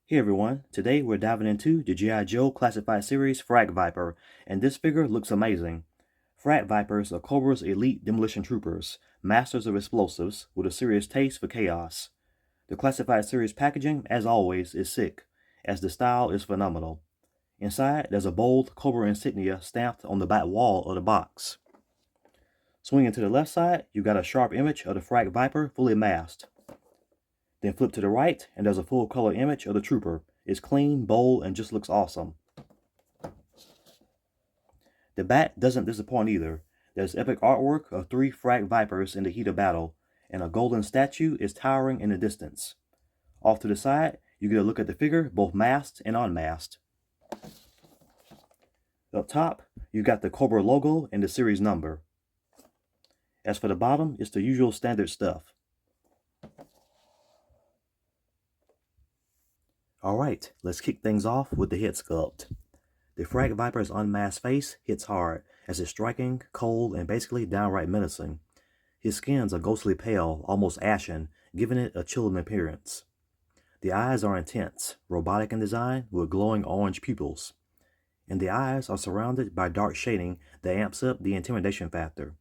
Hey everyone, today we're diving into the G.I. Joe Classified Series Frag Viper, and this figure looks amazing. Frag Vipers are Cobra's elite demolition troopers, masters of explosives with a serious taste for chaos. The Classified Series packaging, as always, is sick, as the style is phenomenal. Inside, there's a bold Cobra insignia stamped on the back wall of the box. Swinging to the left side, you got a sharp image of the Frag Viper fully masked. Then flip to the right, and there's a full color image of the trooper. It's clean, bold, and just looks awesome. The back doesn't disappoint either. There's epic artwork of 3 Frag Vipers in the heat of battle, and a golden statue is towering in the distance. Off to the side, you get a look at the figure, both masked and unmasked. Up top, you got the Cobra logo and the series number. As for the bottom, it's the usual standard stuff. Alright, let's kick things off with the head sculpt. The Frag Viper's unmasked face hits hard, as it's striking, cold, and basically downright menacing. His skin's a ghostly pale, almost ashen, giving it a chilling appearance. The eyes are intense, robotic in design, with glowing orange pupils. And the eyes are surrounded by dark shading that amps up the intimidation factor.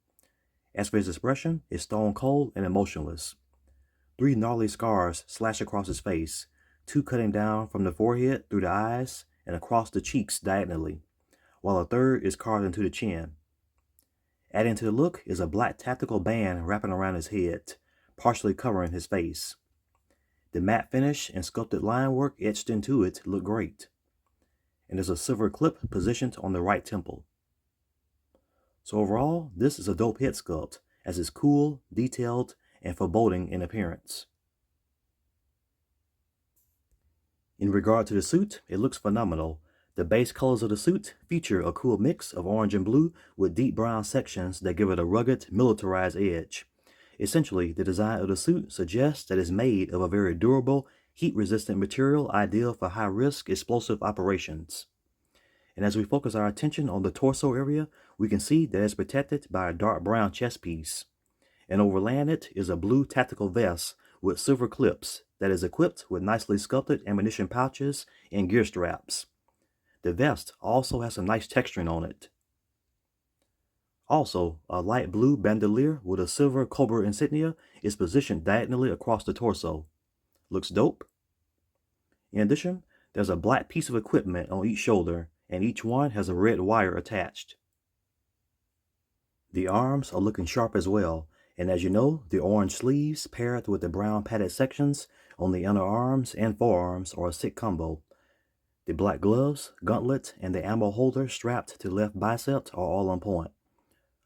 As for his expression, it's stone cold and emotionless. 3 gnarly scars slash across his face, 2 cutting down from the forehead through the eyes and across the cheeks diagonally, while a third is carved into the chin. Adding to the look is a black tactical band wrapping around his head, partially covering his face. The matte finish and sculpted line work etched into it look great. And there's a silver clip positioned on the right temple. So overall, this is a dope head sculpt, as it's cool, detailed, and foreboding in appearance. In regard to the suit, it looks phenomenal. The base colors of the suit feature a cool mix of orange and blue with deep brown sections that give it a rugged, militarized edge. Essentially, the design of the suit suggests that it's made of a very durable, heat-resistant material ideal for high-risk, explosive operations. And as we focus our attention on the torso area, we can see that it's protected by a dark brown chest piece. And overlaying it is a blue tactical vest with silver clips that is equipped with nicely sculpted ammunition pouches and gear straps. The vest also has some nice texturing on it. Also, a light blue bandolier with a silver Cobra insignia is positioned diagonally across the torso. Looks dope. In addition, there's a black piece of equipment on each shoulder, and each one has a red wire attached. The arms are looking sharp as well, and as you know, the orange sleeves paired with the brown padded sections on the underarms and forearms are a sick combo. The black gloves, gauntlet, and the ammo holder strapped to the left bicep are all on point.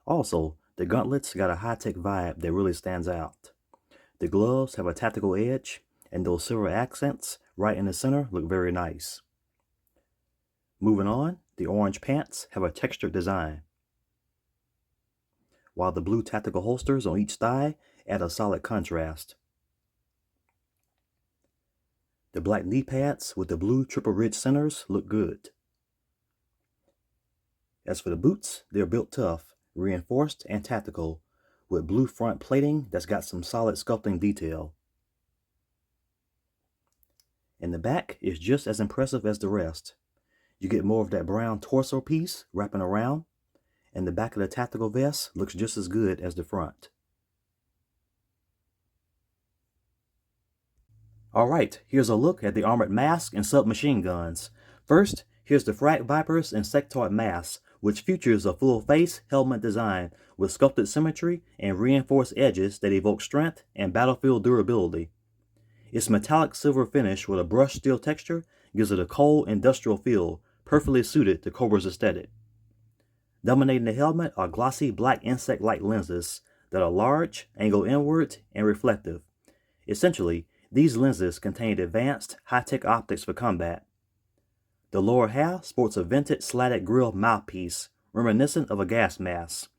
Also, the gauntlets got a high-tech vibe that really stands out. The gloves have a tactical edge, and those silver accents right in the center look very nice. Moving on, the orange pants have a textured design, while the blue tactical holsters on each thigh add a solid contrast. The black knee pads with the blue triple ridge centers look good. As for the boots, they're built tough, reinforced, and tactical, with blue front plating that's got some solid sculpting detail. And the back is just as impressive as the rest. You get more of that brown torso piece wrapping around, and the back of the tactical vest looks just as good as the front. Alright, here's a look at the armored mask and submachine guns. First, here's the Frag Viper's insectoid mask, which features a full face helmet design with sculpted symmetry and reinforced edges that evoke strength and battlefield durability. Its metallic silver finish with a brushed steel texture gives it a cold industrial feel, perfectly suited to Cobra's aesthetic. Dominating the helmet are glossy black insect-like lenses that are large, angled inward, and reflective. Essentially, these lenses contain advanced, high-tech optics for combat. The lower half sports a vented slatted grille mouthpiece, reminiscent of a gas mask,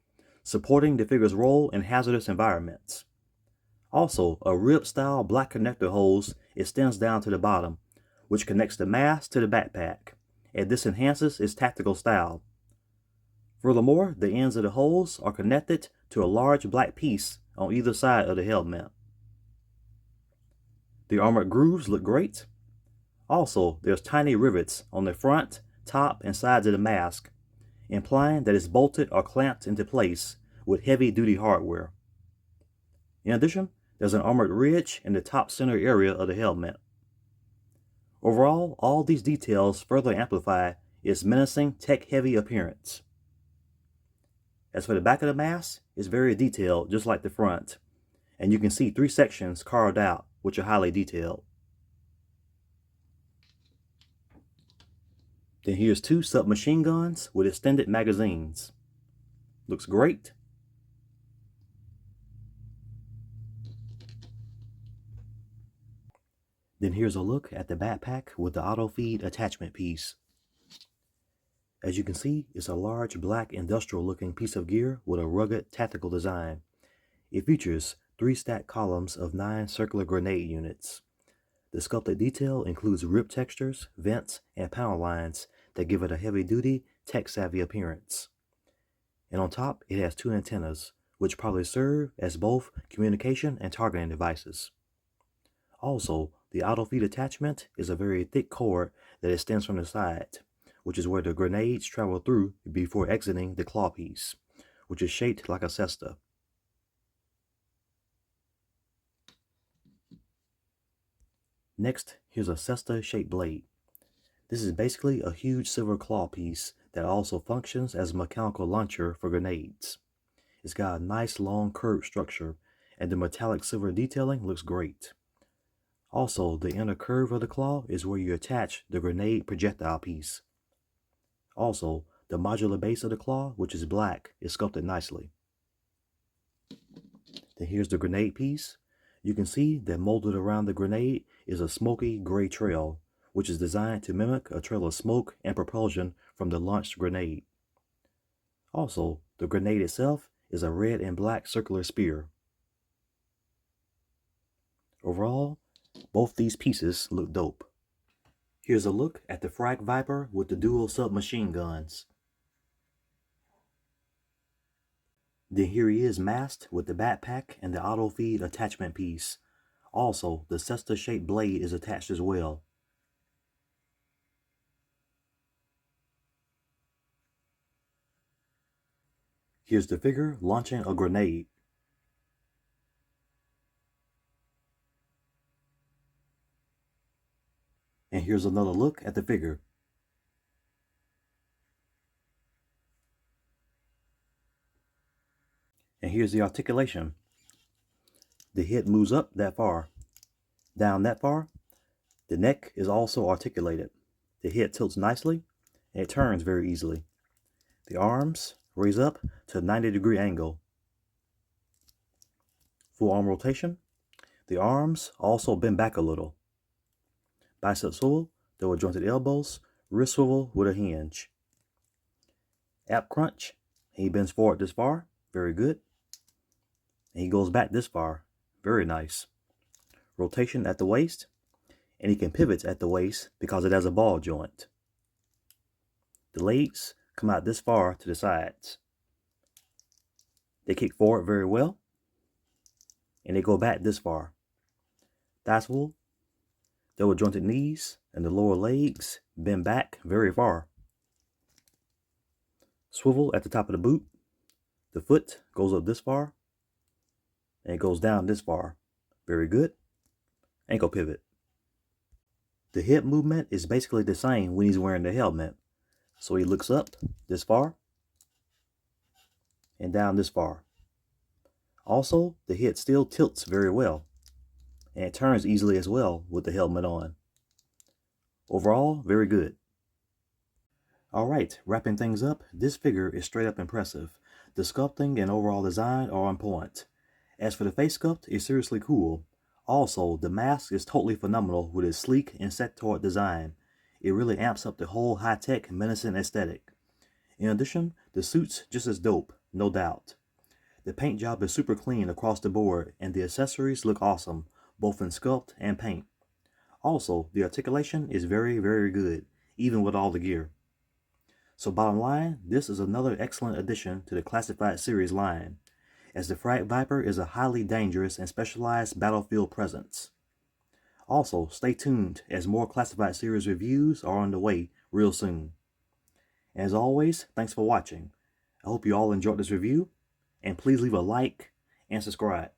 supporting the figure's role in hazardous environments. Also, a rib-style black connector hose extends down to the bottom, which connects the mask to the backpack, and this enhances its tactical style. Furthermore, the ends of the hose are connected to a large black piece on either side of the helmet. The armored grooves look great. Also, there's tiny rivets on the front, top, and sides of the mask, implying that it's bolted or clamped into place with heavy-duty hardware. In addition, there's an armored ridge in the top center area of the helmet. Overall, all these details further amplify its menacing, tech-heavy appearance. As for the back of the mask, it's very detailed, just like the front, and you can see 3 sections carved out, which are highly detailed. Then here's 2 submachine guns with extended magazines. Looks great. Then here's a look at the backpack with the auto-feed attachment piece. As you can see, it's a large black industrial-looking piece of gear with a rugged tactical design. It features 3 stacked columns of 9 circular grenade units. The sculpted detail includes rib textures, vents, and panel lines that give it a heavy-duty, tech-savvy appearance. And on top, it has 2 antennas, which probably serve as both communication and targeting devices. Also, the auto-feed attachment is a very thick cord that extends from the side, which is where the grenades travel through before exiting the claw piece, which is shaped like a cesta. Next, here's a cesta-shaped blade. This is basically a huge silver claw piece that also functions as a mechanical launcher for grenades. It's got a nice long curved structure, and the metallic silver detailing looks great. Also, the inner curve of the claw is where you attach the grenade projectile piece. Also, the modular base of the claw, which is black, is sculpted nicely. Then here's the grenade piece. You can see that molded around the grenade is a smoky gray trail, which is designed to mimic a trail of smoke and propulsion from the launched grenade. Also, the grenade itself is a red and black circular spear. Overall, both these pieces look dope. Here's a look at the Frag Viper with the dual submachine guns. Then here he is masked with the backpack and the auto-feed attachment piece. Also, the cesta-shaped blade is attached as well. Here's the figure launching a grenade. And here's another look at the figure. And here's the articulation. The head moves up that far, down that far. The neck is also articulated. The head tilts nicely, and it turns very easily. The arms raise up to a 90-degree angle. Full arm rotation. The arms also bend back a little. Bicep swivel, double jointed elbows, wrist swivel with a hinge. Ab crunch, he bends forward this far, very good. And he goes back this far, very nice. Rotation at the waist, and he can pivot at the waist because it has a ball joint. The legs come out this far to the sides. They kick forward very well, and they go back this far. Thigh swivel, double jointed knees, and the lower legs bend back very far. Swivel at the top of the boot. The foot goes up this far, and it goes down this far. Very good. Ankle pivot. The hip movement is basically the same when he's wearing the helmet. So he looks up this far and down this far. Also, the head still tilts very well, and it turns easily as well with the helmet on. Overall, very good. Alright, wrapping things up, this figure is straight up impressive. The sculpting and overall design are on point. As for the face sculpt, it's seriously cool. Also, the mask is totally phenomenal with its sleek insectoid design. It really amps up the whole high-tech, menacing aesthetic. In addition, the suit's just as dope, no doubt. The paint job is super clean across the board, and the accessories look awesome, both in sculpt and paint. Also, the articulation is very, very good, even with all the gear. So bottom line, this is another excellent addition to the Classified Series line, as the Frag Viper is a highly dangerous and specialized battlefield presence. Also, stay tuned as more Classified Series reviews are on the way real soon. As always, thanks for watching. I hope you all enjoyed this review, and please leave a like and subscribe.